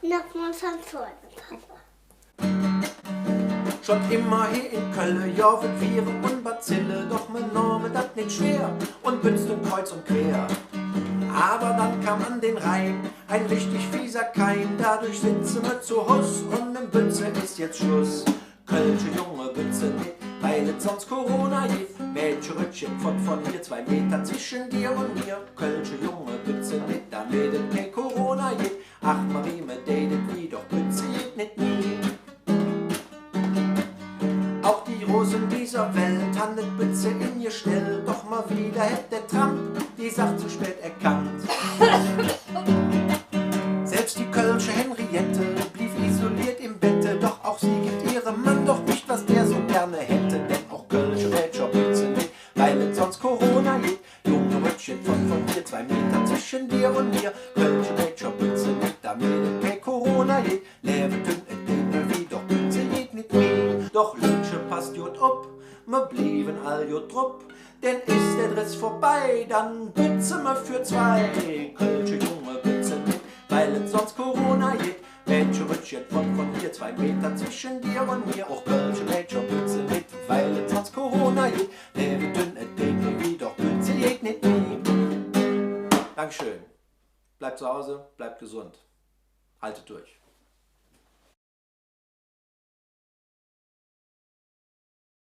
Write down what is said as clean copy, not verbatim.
Nochmal von vorne, Papa. Schon immer hier in Köln, ja, wird Viren und Bazille, doch mein Name dat nicht schwer und Bünsten kreuz und quer. Aber dann kam an den Rhein ein richtig fieser Keim, dadurch sitzen wir zu Hus und im Bütze ist jetzt Schluss. Kölsche Junge Bütze nicht, weil es sonst Corona gibt. Mädchen Rüttchen von mir, 2 Meter zwischen dir und mir. Kölsche Junge Bütze nicht, damit es kein Corona gibt. Ach Marie, me datet wie, doch Bütze geht nicht nie. Auch die Rosen dieser Welt handelt Bütze in ihr Stell, doch mal wieder hätt der Trump die Sache zu spät erkannt. Selbst die Kölsche Henriette blieb isoliert im Bette, doch auch sie gibt ihrem Mann doch nicht, was der so gerne hätte. Denn auch Kölsche Mädchen Bütze nicht, weil es sonst Corona gibt. Junge Röttchen von mir, 2 Meter zwischen dir und mir. Kölsche Mädchen Bütze nicht, damit es kein Corona gibt. Leere dünn wie, doch Bütze geht nicht mehr. Doch Lütsche passt jut up, me blieben all jut drupp. Denn ist der Driss vorbei, dann Bütze me für 2. Kölsche Junge Bütze nicht, weil es sonst Corona gibt. Mädchen Rüttchen von mir, 2 Meter zwischen dir und mir. Auch Kölsche Mädchen Bütze nicht, weil es sonst Corona gibt. Leere dünn wie, doch Bütze geht nicht mehr. Dankeschön. Bleibt zu Hause, bleibt gesund. Haltet durch.